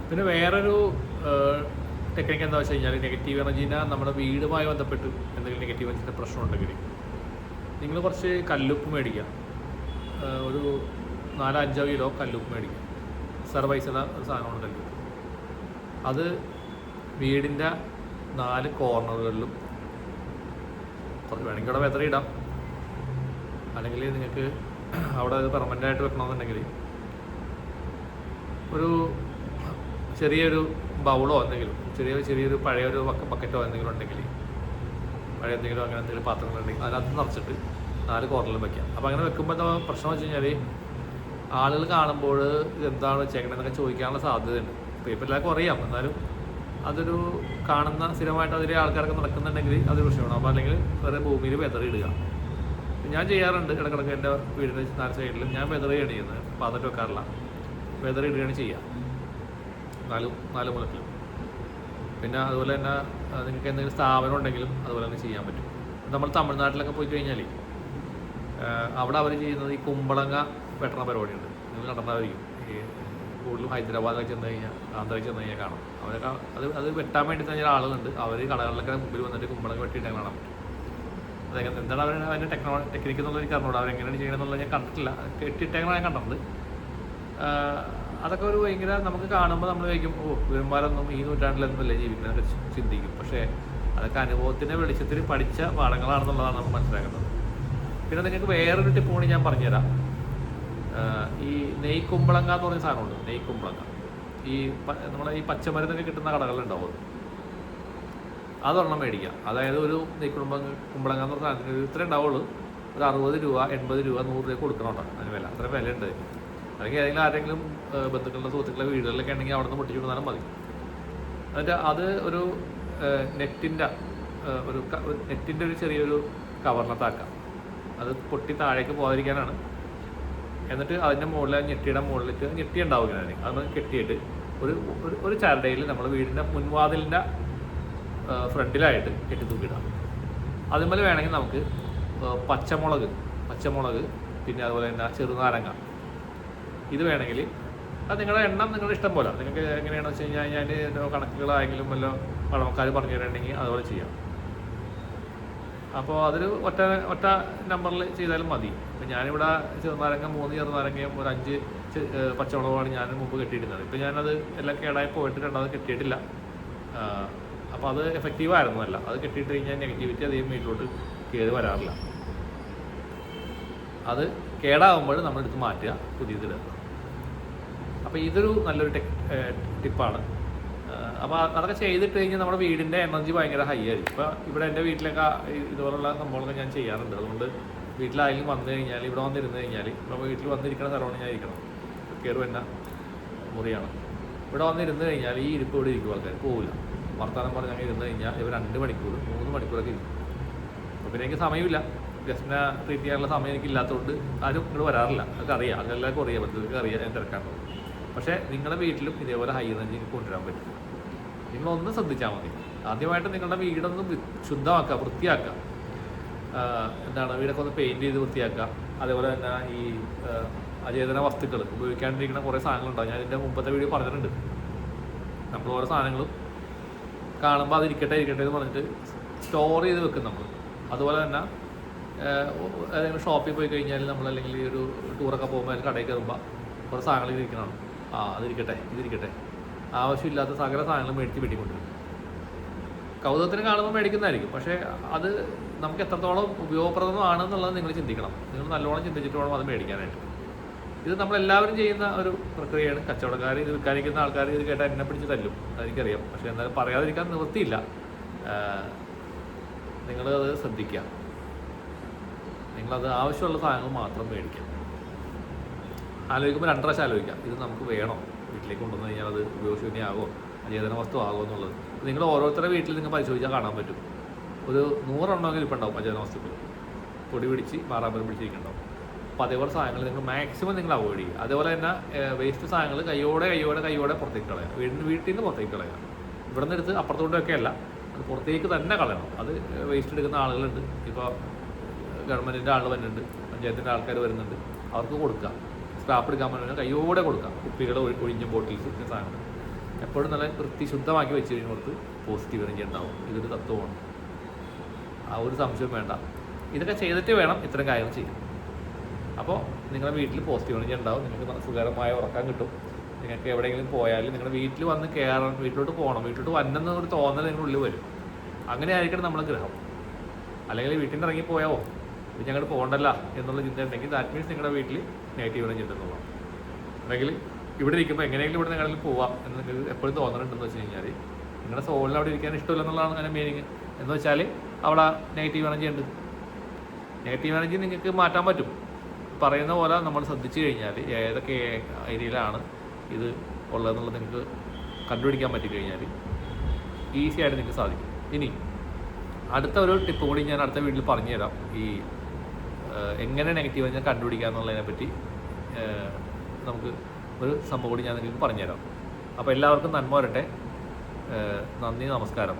പിന്നെ വേറൊരു ടെക്നിക്ക് എന്താ വെച്ച് കഴിഞ്ഞാൽ, നെഗറ്റീവ് എനർജീനെ നമ്മുടെ വീടുമായി ബന്ധപ്പെട്ട് എന്തെങ്കിലും നെഗറ്റീവ് എനർജീൻ്റെ പ്രശ്നം ഉണ്ടെങ്കിൽ നിങ്ങൾ കുറച്ച് കല്ലുപ്പ് മേടിക്കുക. ഒരു 4-5 കിലോ കല്ലുപ്പ് മേടിക്കുക. സർവൈസുള്ള ഒരു സാധനമാണ് കല്ലുപ്പ്. അത് വീടിൻ്റെ 4 കോർണറുകളിലും കുറച്ച് വേണമെങ്കിൽ അവിടെ വെതറിയിടാം. അല്ലെങ്കിൽ നിങ്ങൾക്ക് അവിടെ അത് പെർമനൻ്റായിട്ട് വെക്കണമെന്നുണ്ടെങ്കിൽ ഒരു ചെറിയൊരു ബൗളോ എന്തെങ്കിലും ചെറിയൊരു പഴയൊരു ബക്കറ്റോ എന്തെങ്കിലും ഉണ്ടെങ്കിൽ, പഴയ എന്തെങ്കിലും അങ്ങനെ എന്തെങ്കിലും പാത്രങ്ങളുണ്ടെങ്കിൽ അതിനകത്ത് നിറച്ചിട്ട് 4 കോർണറിലും വയ്ക്കാം. അപ്പോൾ അങ്ങനെ വെക്കുമ്പോൾ എന്താ പ്രശ്നം വെച്ച് കഴിഞ്ഞാൽ, ആളുകൾ കാണുമ്പോൾ ഇതെന്താണ് വെച്ചേക്കണമെന്നൊക്കെ ചോദിക്കാനുള്ള സാധ്യതയുണ്ട്. ഇപ്പോൾ എല്ലാവർക്കും അറിയാം, എന്നാലും അതൊരു കാണുന്ന സ്ഥിരമായിട്ട് അതിലെ ആൾക്കാരൊക്കെ നടക്കുന്നുണ്ടെങ്കിൽ അതൊരു പ്രശ്നമാണ്. അപ്പോൾ അല്ലെങ്കിൽ വേറെ ഭൂമിയിൽ വെതറിയിടുക. ഞാൻ ചെയ്യാറുണ്ട് ഇടക്കിടക്ക്. എൻ്റെ വീടിൻ്റെ 4 സൈഡിലും ഞാൻ വെതറിയാണ് ചെയ്യുന്നത്, പാത്രത്തിൽ വെക്കാറില്ല, വെതറിയിടുകയാണ് ചെയ്യുക 4 മൂലത്തിലും. പിന്നെ അതുപോലെ തന്നെ നിങ്ങൾക്ക് എന്തെങ്കിലും സ്ഥാപനം ഉണ്ടെങ്കിലും അതുപോലെ തന്നെ ചെയ്യാൻ പറ്റും. നമ്മൾ തമിഴ്നാട്ടിലൊക്കെ പോയി കഴിഞ്ഞാൽ അവിടെ അവർ ചെയ്യുന്നത് ഈ കുമ്പളങ്ങ വെട്ടണ പരിപാടിയുണ്ട്. നിങ്ങൾ കണ്ടിട്ടുണ്ടായിരിക്കും. ഈ കൂടുതലും ഹൈദരാബാദൊക്കെ ചെന്ന് കഴിഞ്ഞാൽ, ആന്ധ്രയിൽ ചെന്ന് കഴിഞ്ഞാൽ കാണാം. അവരൊക്കെ അത് വെട്ടാൻ വേണ്ടി തന്നെ ആളുകളുണ്ട്. അവർ കടകളിലൊക്കെ മുമ്പിൽ വന്നിട്ട് കുമ്പളങ്ങ വെട്ടിയിട്ട് കാണാൻ പറ്റും. അതെങ്ങനെ എന്താണ് അതിൻ്റെ ടെക്നിക്ക് എന്നുള്ളത് എനിക്ക് അറിഞ്ഞൂടാ. അവരെങ്ങനെയാണ് ചെയ്യണമെന്നുള്ളത് ഞാൻ കണ്ടിട്ടില്ല. കെട്ടിയിട്ടേക്കണം ഞാൻ കണ്ടിട്ടുണ്ട്. അതൊക്കെ ഒരു ഭയങ്കര നമുക്ക് കാണുമ്പോൾ നമ്മൾ ചോദിക്കും, ഇവന്മാരൊന്നും ഈ നൂറ്റാണ്ടിലൊന്നുമല്ലേ ജീവിക്കുന്നതൊക്കെ ചിന്തിക്കും. പക്ഷേ അതൊക്കെ അനുഭവത്തിൻ്റെ വെളിച്ചത്തിൽ പഠിച്ച പാഠങ്ങളാണെന്നുള്ളതാണ് നമ്മൾ മനസ്സിലാക്കുന്നത്. പിന്നെ നിങ്ങൾക്ക് വേറൊരു ടിപ്പ് കൂടി ഞാൻ പറഞ്ഞുതരാം. ഈ നെയ്ക്കുമ്പളങ്ങ എന്ന് പറഞ്ഞ സാധനമുണ്ട്. നെയ്ക്കുമ്പളങ്ങ ഈ നമ്മളെ ഈ പച്ചമരുന്നൊക്കെ കിട്ടുന്ന കടകളിലുണ്ടാവും. അതൊരെണ്ണം മേടിക്കുക. അതായത് ഒരു കുമ്പളങ്ങ എന്ന് പറഞ്ഞ സാധനത്തിന് ഇത്രേ ഉണ്ടാവുള്ളൂ. ഒരു 60 രൂപ, 80 രൂപ, 100 രൂപ കൊടുക്കണം കേട്ടോ. അതിന് വില അത്ര വിലയുണ്ട്. അല്ലെങ്കിൽ ഏതെങ്കിലും ആരെങ്കിലും ബന്ധുക്കളുടെ സുഹൃത്തുക്കളുടെ വീടുകളിലൊക്കെ ഉണ്ടെങ്കിൽ അവിടെ നിന്ന് പൊട്ടിച്ചു കൊടുത്താലും മതി. എന്നിട്ട് അത് ഒരു നെറ്റിൻ്റെ ഒരു ചെറിയൊരു കവറിനകത്താക്കാം. അത് പൊട്ടി താഴേക്ക് പോകാതിരിക്കാനാണ്. എന്നിട്ട് അതിൻ്റെ മുകളിൽ ഞെട്ടിയുടെ മുകളിലേക്ക് ഞെട്ടി ഉണ്ടാവുകയാണ്. അത് കെട്ടിയിട്ട് ഒരു ചരടയിൽ നമ്മൾ വീടിൻ്റെ മുൻവാതിലിൻ്റെ ഫ്രണ്ടിലായിട്ട് കെട്ടി തൂക്കിയിടാം. അതുപോലെ വേണമെങ്കിൽ നമുക്ക് പച്ചമുളക് പിന്നെ അതുപോലെ തന്നെ ചെറുനാരങ്ങ, ഇത് വേണമെങ്കിൽ അത് നിങ്ങളുടെ എണ്ണം നിങ്ങളുടെ ഇഷ്ടം പോലെ. നിങ്ങൾക്ക് എങ്ങനെയാണെന്ന് വെച്ച് കഴിഞ്ഞാൽ കണക്കുകളായെങ്കിലും വല്ല പഴമക്കാർ പറഞ്ഞു തരണമെങ്കിൽ അതുപോലെ ചെയ്യാം. അപ്പോൾ അതൊരു ഒറ്റ നമ്പറിൽ ചെയ്താലും മതി. ഇപ്പം ഞാനിവിടെ ചെറുനാരങ്ങ 3 ചെറുനാരങ്ങയും ഒരു 5 പച്ചമുളകുമാണ് ഞാൻ മുമ്പ് കെട്ടിയിടുന്നത്. ഇപ്പം ഞാനത് എല്ലാം കേടായി പോയിട്ട് രണ്ടാമത് കെട്ടിയിട്ടില്ല. അപ്പോൾ അത് എഫക്റ്റീവായിരുന്നല്ല. അത് കെട്ടിയിട്ട് കഴിഞ്ഞാൽ നെഗറ്റിവിറ്റി അധികം വീട്ടിലോട്ട് കയറി വരാറില്ല. അത് കേടാകുമ്പോൾ നമ്മളെടുത്ത് മാറ്റുക, പുതിയതിടുക. അപ്പോൾ ഇതൊരു നല്ലൊരു ടിപ്പാണ്. അപ്പോൾ അതൊക്കെ ചെയ്തിട്ട് കഴിഞ്ഞാൽ നമ്മുടെ വീടിൻ്റെ എനർജി ഭയങ്കര ഹൈ ആയിരിക്കും. ഇപ്പോൾ ഇവിടെ എൻ്റെ വീട്ടിലൊക്കെ ഇതുപോലുള്ള സംഭവങ്ങളൊക്കെ ഞാൻ ചെയ്യാറുണ്ട്. അതുകൊണ്ട് വീട്ടിലാരെങ്കിലും വന്നു കഴിഞ്ഞാൽ, ഇവിടെ വന്നിരുന്ന് കഴിഞ്ഞാൽ, ഇപ്പോൾ വീട്ടിൽ വന്നിരിക്കുന്ന സ്ഥലമാണ് ഞാൻ ഇരിക്കണം, കയറി വരുന്ന മുറിയാണ്. ഇവിടെ വന്നിരുന്ന് കഴിഞ്ഞാൽ ഈ ഇരിപ്പ് ഇവിടെ ഇരിക്കും. ആൾക്കാർ പോകില്ല. വർത്തമാനം പറഞ്ഞ് അങ്ങനെ ഇരുന്ന് കഴിഞ്ഞാൽ ഇവർ 2 മണിക്കൂർ 3 മണിക്കൂറൊക്കെ ഇരിക്കും. അപ്പോൾ പിന്നെ എനിക്ക് സമയമില്ല, ഗസ്റ്റിനെ ട്രീറ്റ് ചെയ്യാനുള്ള സമയം എനിക്കില്ലാത്തതുകൊണ്ട് ആരും ഇങ്ങോട്ട് വരാറില്ല. അതൊക്കെ അറിയാം, അതെല്ലാവർക്കും അറിയാം, ബന്ധുക്കൾക്ക് അറിയാം ഞാൻ തിരക്കാണ്ടോ. പക്ഷേ നിങ്ങളുടെ വീട്ടിലും ഇതേപോലെ ഹൈ എനർജി കൊണ്ടുവരാൻ പറ്റും. നിങ്ങളൊന്ന് ശ്രദ്ധിച്ചാൽ മതി. ആദ്യമായിട്ട് നിങ്ങളുടെ വീടൊന്ന് ശുദ്ധമാക്കുക, വൃത്തിയാക്കുക. വീടൊക്കെ ഒന്ന് പെയിൻറ്റ് ചെയ്ത് വൃത്തിയാക്കുക. അതേപോലെ തന്നെ ഈ അചേതന വസ്തുക്കൾ ഉപയോഗിക്കാണ്ടിരിക്കുന്ന കുറേ സാധനങ്ങളുണ്ടാവും. ഞാൻ ഇതിൻ്റെ മുമ്പത്തെ വീഡിയോ പറഞ്ഞിട്ടുണ്ട്. നമ്മൾ ഓരോ സാധനങ്ങളും കാണുമ്പോൾ അതിരിക്കട്ടെ എന്ന് പറഞ്ഞിട്ട് സ്റ്റോർ ചെയ്ത് വെക്കും നമ്മൾ. അതുപോലെ തന്നെ ഏതെങ്കിലും ഷോപ്പിൽ പോയി കഴിഞ്ഞാൽ നമ്മൾ അല്ലെങ്കിൽ ഒരു ടൂറൊക്കെ പോകുമ്പോൾ അതിൽ കടയിൽ കയറുമ്പോൾ കുറേ സാധനങ്ങൾ ഇരിക്കണം. ഇതിരിക്കട്ടെ ആവശ്യമില്ലാത്ത സകല സാധനങ്ങൾ മേടിച്ച് വെട്ടിക്കൊണ്ടിരിക്കും. കൗതുകത്തിന് കാണുമ്പോൾ മേടിക്കുന്നതായിരിക്കും. പക്ഷേ അത് നമുക്ക് എത്രത്തോളം ഉപയോഗപ്രദമാണെന്നുള്ളത് നിങ്ങൾ ചിന്തിക്കണം. നിങ്ങൾ നല്ലോണം ചിന്തിച്ചിട്ട് വേണം അത് മേടിക്കാനായിട്ട്. ഇത് നമ്മളെല്ലാവരും ചെയ്യുന്ന ഒരു പ്രക്രിയയാണ്. കച്ചവടക്കാർ, ഇത് വിൽക്കാനിരിക്കുന്ന ആൾക്കാർ ഇത് കേട്ടാൽ എന്നെ പിടിച്ച് തല്ലും, അതെനിക്കറിയാം. പക്ഷേ എന്നാലും പറയാതിരിക്കാൻ നിവൃത്തിയില്ല. നിങ്ങളത് ശ്രദ്ധിക്കുക. നിങ്ങളത് ആവശ്യമുള്ള സാധനങ്ങൾ മാത്രം മേടിക്കുക. ആലോചിക്കുമ്പോൾ 2 പ്രാവശ്യം ആലോചിക്കാം, ഇത് നമുക്ക് വേണോ, വീട്ടിലേക്ക് കൊണ്ടുവന്ന് കഴിഞ്ഞാൽ അത് ഉപയോഗശൂന്യമാകുമോ, അചേതന വസ്തു ആകുമോ എന്നുള്ളത്. നിങ്ങൾ ഓരോരുത്തരുടെ വീട്ടിൽ നിങ്ങൾ പരിശോധിച്ചാൽ കാണാൻ പറ്റും. ഒരു 100 എണ്ണമെങ്കിലും ഇപ്പം ഉണ്ടാവും അചേതന വസ്തുക്കൾ, പൊടി പിടിച്ച് മാറാമ്പലം പിടിച്ചിരിക്കുന്നുണ്ടാവും. അപ്പോൾ അതേപോലെ സാധനങ്ങൾ നിങ്ങൾ മാക്സിമം നിങ്ങൾ അവോയ്ഡ് ചെയ്യുക. അതേപോലെ തന്നെ വേസ്റ്റ് സാധനങ്ങൾ കയ്യോടെ പുറത്തേക്ക് കളയുക. വീട്ടിൽ നിന്ന് പുറത്തേക്ക് കളയുക. ഇവിടെ നിന്ന് എടുത്ത് അപ്പുറത്തോട്ടൊക്കെ അല്ല, അത് പുറത്തേക്ക് തന്നെ കളയണം. അത് വേസ്റ്റ് എടുക്കുന്ന ആളുകളുണ്ട്. ഇപ്പോൾ ഗവൺമെൻറ്റിൻ്റെ ആൾ വരുന്നുണ്ട്, പഞ്ചായത്തിൻ്റെ ആൾക്കാർ വരുന്നുണ്ട്, അവർക്ക് കൊടുക്കുക. സ്ക്രാപ്പ് എടുക്കാൻ പറഞ്ഞാൽ കയ്യോടെ കൊടുക്കുക. കുപ്പികൾ, ഒഴിഞ്ഞ ബോട്ടിൽസ്, സാധനങ്ങൾ എപ്പോഴും നല്ല ശുദ്ധമാക്കി വെച്ച് കഴിയുമ്പോൾ പോസിറ്റീവ് എനർജി ഉണ്ടാവും. ഇതൊരു തത്വമാണ്, ആ ഒരു സംശയം വേണ്ട. ഇതൊക്കെ ചെയ്തിട്ട് വേണം ഇത്തരം കാര്യങ്ങൾ ചെയ്യാൻ. അപ്പോൾ നിങ്ങളുടെ വീട്ടിൽ പോസിറ്റീവ് എനർജി ഉണ്ടാവും, നിങ്ങൾക്ക് സുഖകരമായ ഉറക്കം കിട്ടും. നിങ്ങൾക്ക് എവിടെയെങ്കിലും പോയാലും നിങ്ങളുടെ വീട്ടിൽ വന്ന് കയറണം, വീട്ടിലോട്ട് പോകണം, വീട്ടിലോട്ട് വന്നെന്ന് ഒരു തോന്നൽ നിങ്ങളുടെ ഉള്ളിൽ വരും. അങ്ങനെ ആയിരിക്കണം നമ്മളെ ഗ്രഹം. അല്ലെങ്കിൽ വീട്ടിൽ നിന്ന് ഇറങ്ങിപ്പോയാവോ ഇത് ഞങ്ങൾ പോകണ്ടല്ല എന്നുള്ള ചിന്ത ഉണ്ടെങ്കിൽ ദാറ്റ് മീൻസ് നിങ്ങളുടെ വീട്ടിൽ നെഗറ്റീവ് എനർജി ഉണ്ടെന്നുള്ളതാണ്. അല്ലെങ്കിൽ ഇവിടെ ഇരിക്കുമ്പോൾ എങ്ങനെയെങ്കിലും ഇവിടെ നിങ്ങളിൽ പോവാം എന്ന് നിങ്ങൾക്ക് എപ്പോഴും തോന്നലുണ്ടെന്ന് വെച്ച് കഴിഞ്ഞാൽ നിങ്ങളുടെ സോളിൽ അവിടെ ഇരിക്കാൻ ഇഷ്ടമില്ല എന്നുള്ളതാണ് അതിൻ്റെ മീനിങ്. എന്ന് വെച്ചാൽ അവിടെ നെഗറ്റീവ് എനർജി ഉണ്ട്. നെഗറ്റീവ് എനർജി നിങ്ങൾക്ക് മാറ്റാൻ പറ്റും. പറയുന്ന പോലെ നമ്മൾ ശ്രദ്ധിച്ചു കഴിഞ്ഞാൽ ഏതൊക്കെ ഏരിയയിലാണ് ഇത് ഉള്ളതെന്നുള്ളത് നിങ്ങൾക്ക് കണ്ടുപിടിക്കാൻ പറ്റിക്കഴിഞ്ഞാൽ ഈസി ആയിട്ട് നിങ്ങൾക്ക് സാധിക്കും. ഇനി അടുത്ത ഒരു ടിപ്പ് കൂടി ഞാൻ അടുത്ത വീട്ടിൽ പറഞ്ഞു തരാം. ഈ എങ്ങനെ നെഗറ്റീവ് എനർജി കണ്ടുപിടിക്കുക എന്നുള്ളതിനെ പറ്റി നമുക്ക് ഒരു സംഭവം കൂടി ഞാൻ നിങ്ങൾക്ക് പറഞ്ഞുതരാം. അപ്പോൾ എല്ലാവർക്കും നന്മ വരട്ടെ. നന്ദി, നമസ്കാരം.